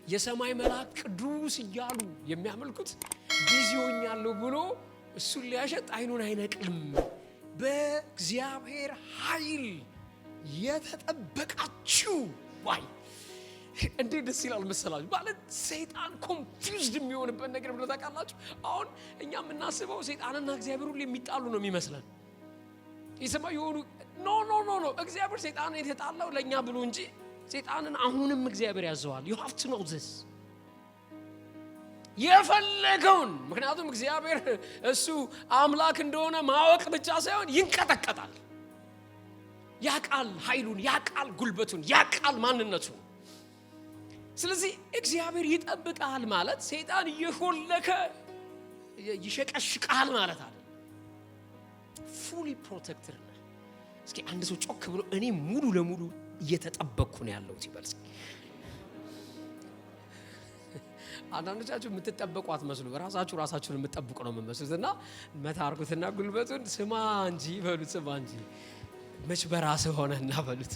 የሰማይ መልአክ ቅዱስ እያሉ የሚያመልኩት ቢዚ ሆኛለሁ ብሎ እሱን ሊያሸጥ አይኑን አይነቅልም። በእግዚአብሔር ኃይል የተጠበቃችሁ ዋይ እንዴት ደስ ይላል መሰላችሁ። ማለት ሰይጣን ኮንፊውዝድ የሚሆንበት ነገር ብሎ ታውቃላችሁ። አሁን እኛ የምናስበው ሰይጣንና እግዚአብሔር ሁሉ የሚጣሉ ነው የሚመስለን። ይሰማ የሆኑ ኖ እግዚአብሔር ሰይጣንን የተጣላው ለኛ ብሎ እንጂ ሰይጣንን አሁንም እግዚአብሔር ያዘዋል። you have to know this የፈለገውን። ምክንያቱም እግዚአብሔር እሱ አምላክ እንደሆነ ማወቅ ብቻ ሳይሆን ይንቀጠቀጣል። ያቃል ኃይሉን፣ ያቃል ጉልበቱን፣ ያቃል ማንነቱን። ስለዚህ እግዚአብሔር ይጠብቃል ማለት ሰይጣን እየሾለከ ይሸቀሽቃል ማለት አይደል። ፉሊ ፕሮቴክትድ ነው። እስኪ አንድ ሰው ጮክ ብሎ እኔ ሙሉ ለሙሉ እየተጠበቅኩ ነው ያለው ይበል። አንዳንዶቻችሁ የምትጠበቁ አትመስሉ። ራሳችሁን የምትጠብቁ ነው የምትመስሉትና መታርኩትና ጉልበቱን ስማ እንጂ በሉት፣ ስማ እንጂ መች በራስህ ሆነና በሉት።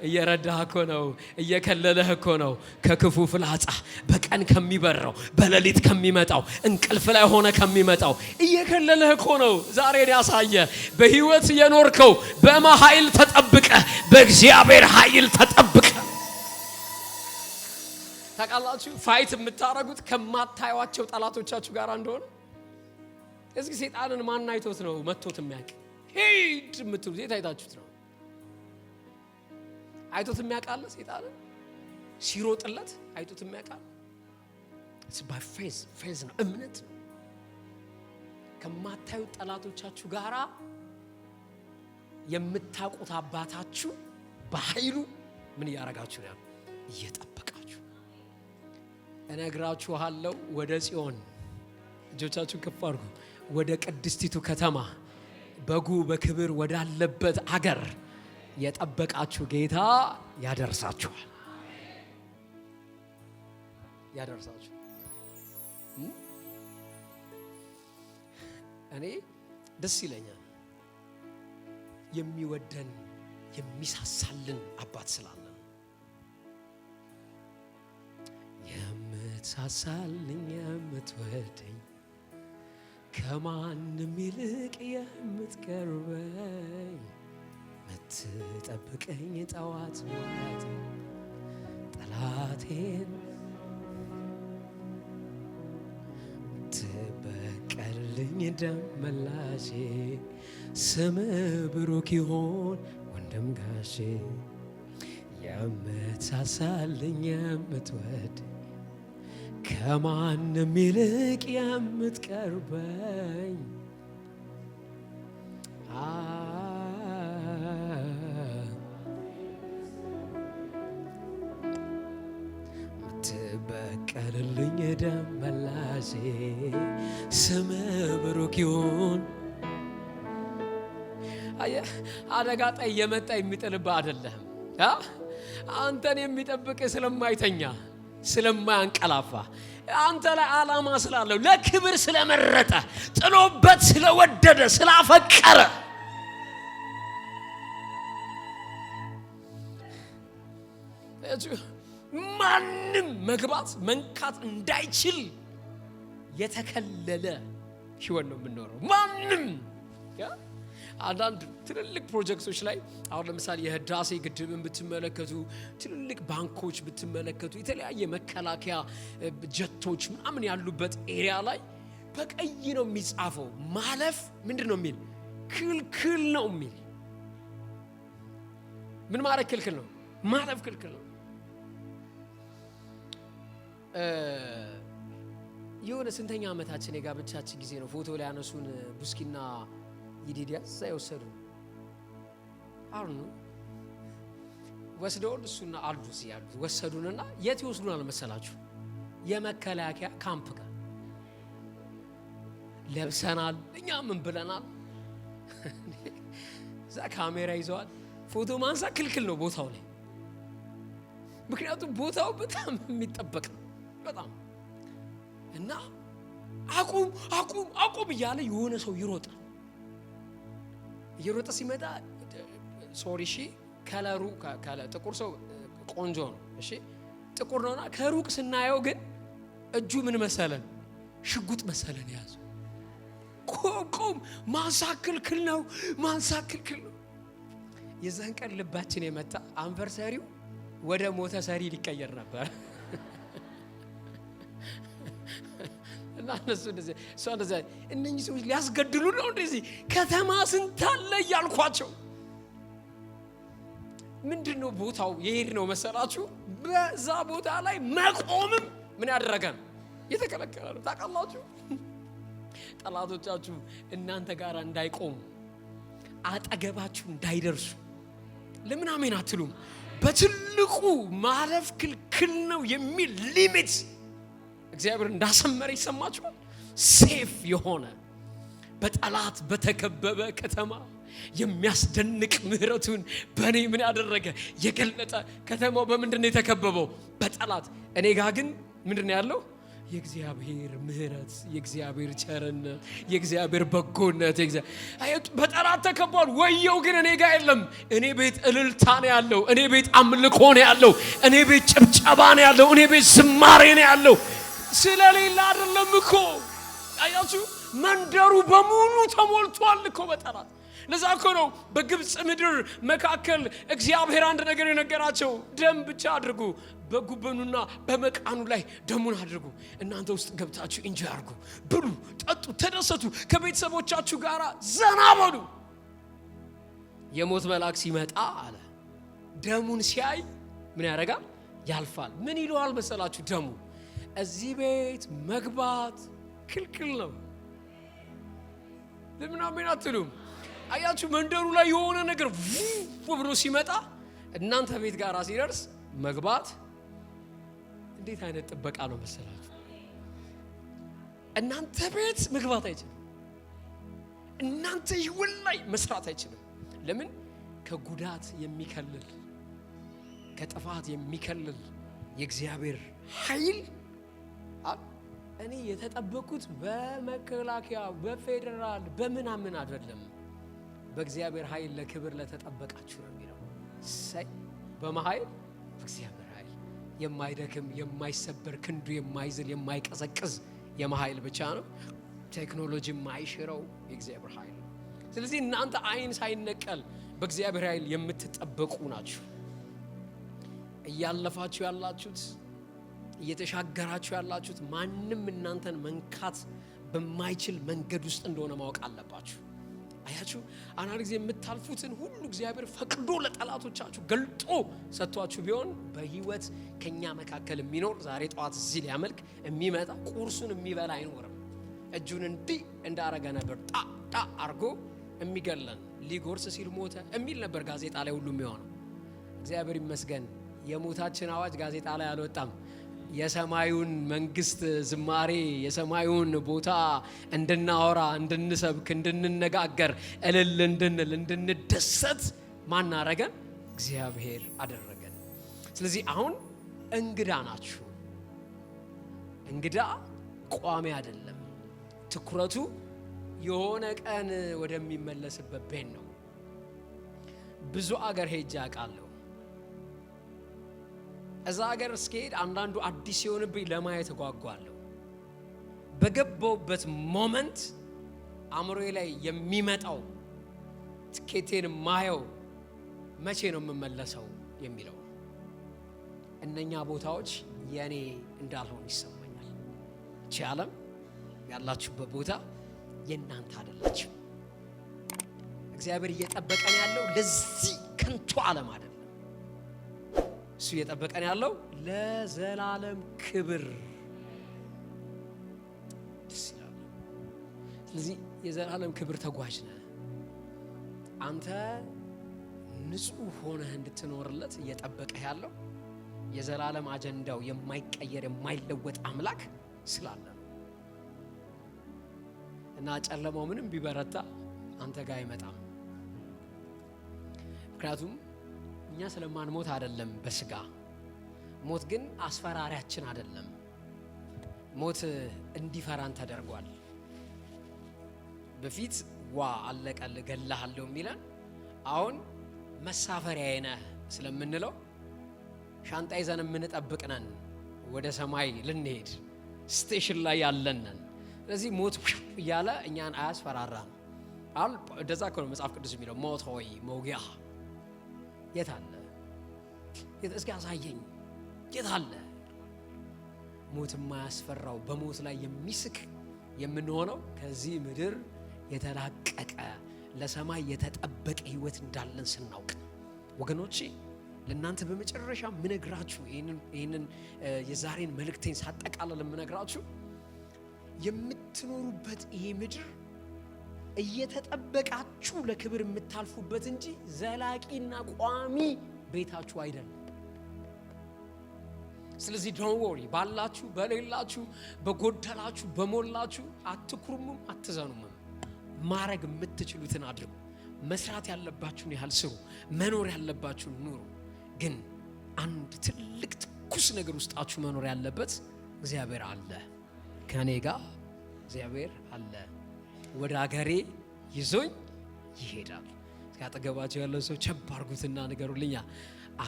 እየረዳህ እኮ ነው፣ እየከለለህ እኮ ነው ከክፉ ፍላጻ፣ በቀን ከሚበረው፣ በሌሊት ከሚመጣው፣ እንቅልፍ ላይ ሆነ ከሚመጣው እየከለለህ እኮ ነው። ዛሬን ያሳየ በህይወት የኖርከው በኃይል ተጠብቀ፣ በእግዚአብሔር ኃይል ተጠብቀ። ታውቃላችሁ ፋይት የምታረጉት ከማታዩዋቸው ጠላቶቻችሁ ጋር እንደሆነ። እስኪ ሰይጣንን ማን አይቶት ነው መጥቶት የሚያውቅ? ሄድ የምትሉት የት አይታችሁት ነው? አይቶት የሚያውቃል? ሰይጣንን ሲሮጥለት አይቶት የሚያውቃል? ባይ ፌዝ ነው፣ እምነት ነው። ከማታዩት ጠላቶቻችሁ ጋራ የምታውቁት አባታችሁ በኃይሉ ምን እያረጋችሁ ነው? እየጠበቃችሁ። እነግራችኋለሁ ወደ ጽዮን እጆቻችሁን ከፍ አድርጉ፣ ወደ ቅድስቲቱ ከተማ በጉ በክብር ወዳለበት አገር የጠበቃችሁ ጌታ ያደርሳችኋል። ያደርሳችሁ። እኔ ደስ ይለኛል የሚወደን የሚሳሳልን አባት ስላለን። የምትሳሳልኝ የምትወደኝ ከማንም ይልቅ የምትቀርበኝ ምትጠብቀኝ ጠዋት ማታ ጠላቴን ምትበቀልኝ ደም መላሼ ስም ብሩክ ይሆን ወንድም ጋሼ የምትሳሳልኝ የምትወድ ከማንም ይልቅ የምትቀርበኝ ምትበቀልልኝ ደም መላሴ ስም ብሩክ ይሁን። አየህ አደጋ ጣይ የመጣ የሚጥልብህ አይደለም። አንተን የሚጠብቅ ስለማይተኛ ስለማያንቀላፋ አንተ ላይ ዓላማ ስላለው ለክብር ስለመረጠ ጥሎበት ስለወደደ ስላፈቀረ ማንም መግባት መንካት እንዳይችል የተከለለ ሕይወት ነው የምንኖረው። ማንም አንዳንድ ትልልቅ ፕሮጀክቶች ላይ አሁን ለምሳሌ የህዳሴ ግድብን ብትመለከቱ፣ ትልልቅ ባንኮች ብትመለከቱ፣ የተለያየ መከላከያ ጀቶች ምናምን ያሉበት ኤሪያ ላይ በቀይ ነው የሚጻፈው ማለፍ ምንድን ነው የሚል ክልክል ነው የሚል። ምን ማለት ክልክል ነው? ማለፍ ክልክል ነው። የሆነ ስንተኛ ዓመታችን የጋብቻችን ጊዜ ነው ፎቶ ላይ ያነሱን ቡስኪና ይዲዲያ ሳይወሰዱ አሁን ወስደውን እሱና አሉ ሲያሉ ወሰዱንና የት ይወስዱናል መሰላችሁ? የመከላከያ ካምፕ ጋር ለብሰናል። እኛ ምን ብለናል? እዛ ካሜራ ይዘዋል። ፎቶ ማንሳት ክልክል ነው ቦታው ላይ፣ ምክንያቱም ቦታው በጣም የሚጠበቅ ነው በጣም እና አቁም አቁም አቁም እያለ የሆነ ሰው ይሮጣል። እየሮጠ ሲመጣ ሶሪ እሺ ከለሩ ጥቁር ሰው ቆንጆ ነው እሺ ጥቁር ነውና ከሩቅ ስናየው ግን እጁ ምን መሰለን? ሽጉጥ መሰለን ያዘው። ቁም ማንሳት ክልክል ነው፣ ማንሳት ክልክል ነው። የዛን ቀን ልባችን የመታ አንቨርሰሪው ወደ ሞተ ሰሪ ሊቀየር ነበር። እና እነሱ እንደዚህ እነኚህ ሰዎች ሊያስገድሉ ነው እንደዚህ ከተማ ስንት አለ እያልኳቸው። ምንድነው ቦታው የሄድ ነው መሰላችሁ? በዛ ቦታ ላይ መቆምም ምን ያደረገን የተከለከለ ነው። ታውቃላችሁ ጠላቶቻችሁ እናንተ ጋር እንዳይቆሙ አጠገባችሁ እንዳይደርሱ ለምን አሜን አትሉም? በትልቁ ማለፍ ክልክል ነው የሚል ሊሚት እግዚአብሔር እንዳሰመረ ይሰማችኋል። ሴፍ የሆነ በጠላት በተከበበ ከተማ የሚያስደንቅ ምህረቱን በእኔ ምን ያደረገ የገለጠ ከተማው በምንድን ነው የተከበበው? በጠላት። እኔ ጋር ግን ምንድን ነው ያለው? የእግዚአብሔር ምህረት፣ የእግዚአብሔር ቸርነት፣ የእግዚአብሔር በጎነት። በጠላት ተከቧል። ወየው ግን እኔ ጋር የለም። እኔ ቤት እልልታ ነው ያለው። እኔ ቤት አምልኮ ነው ያለው። እኔ ቤት ጭብጨባ ነው ያለው። እኔ ቤት ዝማሬ ነው ያለው። ስለሌላ አይደለም እኮ አያችሁ፣ መንደሩ በሙሉ ተሞልቷል እኮ በጠላት። ለዛ እኮ ነው በግብጽ ምድር መካከል እግዚአብሔር አንድ ነገር የነገራቸው፣ ደም ብቻ አድርጉ፣ በጉበኑና በመቃኑ ላይ ደሙን አድርጉ፣ እናንተ ውስጥ ገብታችሁ ኢንጆይ አድርጉ፣ ብሉ፣ ጠጡ፣ ተደሰቱ፣ ከቤተሰቦቻችሁ ጋር ዘና በሉ። የሞት መልአክ ሲመጣ አለ ደሙን ሲያይ ምን ያደርጋል? ያልፋል። ምን ይለዋል መሰላችሁ? ደሙ እዚህ ቤት መግባት ክልክል ነው። ለምን አሜን አትሉም? አያችሁ መንደሩ ላይ የሆነ ነገር ብሎ ሲመጣ እናንተ ቤት ጋር ሲደርስ መግባት እንዴት አይነት ጥበቃ ነው መሰላችሁ? እናንተ ቤት መግባት አይችልም። እናንተ ይወል ላይ መስራት አይችልም። ለምን? ከጉዳት የሚከልል ከጥፋት የሚከልል የእግዚአብሔር ኃይል እኔ የተጠበቁት በመከላከያ በፌደራል በምናምን አይደለም፣ በእግዚአብሔር ኃይል ለክብር ለተጠበቃችሁ ነው የሚለው። ሳይ በመኃይል በእግዚአብሔር ኃይል የማይደክም የማይሰበር ክንዱ የማይዝል የማይቀዘቅዝ የመኃይል ብቻ ነው። ቴክኖሎጂ የማይሽረው የእግዚአብሔር ኃይል። ስለዚህ እናንተ አይን ሳይነቀል በእግዚአብሔር ኃይል የምትጠበቁ ናችሁ። እያለፋችሁ ያላችሁት እየተሻገራችሁ ያላችሁት ማንም እናንተን መንካት በማይችል መንገድ ውስጥ እንደሆነ ማወቅ አለባችሁ። አያችሁ አንዳንድ ጊዜ የምታልፉትን ሁሉ እግዚአብሔር ፈቅዶ ለጠላቶቻችሁ ገልጦ ሰጥቷችሁ ቢሆን በህይወት ከኛ መካከል የሚኖር ዛሬ ጠዋት እዚህ ሊያመልክ የሚመጣ ቁርሱን የሚበላ አይኖርም። እጁን እንዲህ እንዳረገ ነበር ጣ አርጎ የሚገለን ሊጎርስ ሲል ሞተ የሚል ነበር ጋዜጣ ላይ ሁሉ የሚሆነው። እግዚአብሔር ይመስገን የሞታችን አዋጅ ጋዜጣ ላይ አልወጣም። የሰማዩን መንግስት ዝማሬ የሰማዩን ቦታ እንድናወራ እንድንሰብክ እንድንነጋገር እልል እንድንል እንድንደሰት ማን አረገን? እግዚአብሔር አደረገን። ስለዚህ አሁን እንግዳ ናችሁ። እንግዳ ቋሚ አይደለም። ትኩረቱ የሆነ ቀን ወደሚመለስበት ቤት ነው። ብዙ አገር ሄጄ አውቃለሁ። እዛ ሀገር እስከሄድ አንዳንዱ አዲስ የሆነብኝ ለማየት ተጓጓለሁ። በገባውበት ሞመንት አእምሮዬ ላይ የሚመጣው ትኬቴን ማየው መቼ ነው የምመለሰው የሚለው እነኛ ቦታዎች የኔ እንዳልሆን ይሰማኛል። እቺ ዓለም ያላችሁበት ቦታ የእናንተ አይደላችሁ። እግዚአብሔር እየጠበቀን ያለው ለዚህ ከንቱ ዓለም አይደለም። እሱ እየጠበቀን ያለው ለዘላለም ክብር ደስ ይላል። ስለዚህ የዘላለም ክብር ተጓዥ ነህ አንተ። ንጹህ ሆነህ እንድትኖርለት እየጠበቀህ ያለው የዘላለም አጀንዳው የማይቀየር የማይለወጥ አምላክ ስላለ እና ጨለማው ምንም ቢበረታ አንተ ጋር አይመጣም። ምክንያቱም እኛ ስለማንሞት አይደለም በስጋ ሞት ግን አስፈራሪያችን አይደለም። ሞት እንዲፈራን ተደርጓል። በፊት አለቀል ገላሃለሁ የሚለን አሁን መሳፈሪያዬ ነህ ስለምንለው ሻንጣ ይዘን የምንጠብቅ ነን። ወደ ሰማይ ልንሄድ ስቴሽን ላይ ያለን ነን። ስለዚህ ሞት እያለ እኛን አያስፈራራን። እንደዛ እኮ ነው መጽሐፍ ቅዱስ የሚለው ሞት ሆይ መውጊያ የት አለ? እስኪ አሳየኝ የት አለ? ሞት የማያስፈራው በሞት ላይ የሚስቅ የምንሆነው ከዚህ ምድር የተላቀቀ ለሰማይ የተጠበቀ ህይወት እንዳለን ስናውቅ ወገኖቼ፣ ለእናንተ በመጨረሻ ምነግራችሁ ይህንን የዛሬን መልእክቴን ሳጠቃለል ምነግራችሁ የምትኖሩበት ይሄ ምድር እየተጠበቃችሁ ለክብር የምታልፉበት እንጂ ዘላቂና ቋሚ ቤታችሁ አይደለም። ስለዚህ ዶንት ወሪ፣ ባላችሁ በሌላችሁ በጎደላችሁ በሞላችሁ አትኩሩምም አትዘኑምም። ማረግ የምትችሉትን አድርጉ። መስራት ያለባችሁን ያህል ስሩ። መኖር ያለባችሁን ኑሩ። ግን አንድ ትልቅ ትኩስ ነገር ውስጣችሁ መኖር ያለበት እግዚአብሔር አለ፣ ከኔ ጋር እግዚአብሔር አለ፣ ወደ አገሬ ይዞኝ ይሄዳል። ያጠገባችሁ ያለው ሰው ቸብ አርጉትና ንገሩልኛ፣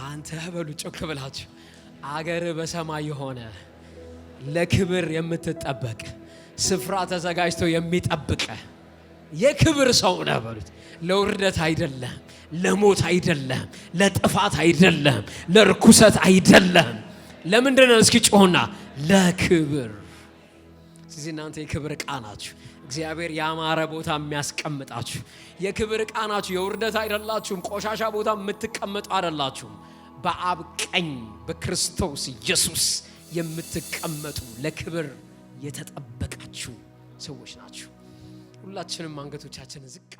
አንተ በሉ ጮክ ብላችሁ አገር በሰማይ የሆነ ለክብር የምትጠበቅ ስፍራ ተዘጋጅቶ የሚጠብቅ የክብር ሰው ነህ በሉት። ለውርደት አይደለም፣ ለሞት አይደለም፣ ለጥፋት አይደለም፣ ለርኩሰት አይደለም። ለምንድነው? እስኪ ጮህና ለክብር። ስለዚህ እናንተ የክብር ዕቃ ናችሁ። እግዚአብሔር ያማረ ቦታ የሚያስቀምጣችሁ የክብር ዕቃ ናችሁ። የውርደት አይደላችሁም። ቆሻሻ ቦታ የምትቀመጡ አይደላችሁም። በአብ ቀኝ በክርስቶስ ኢየሱስ የምትቀመጡ ለክብር የተጠበቃችሁ ሰዎች ናችሁ። ሁላችንም አንገቶቻችንን ዝቅ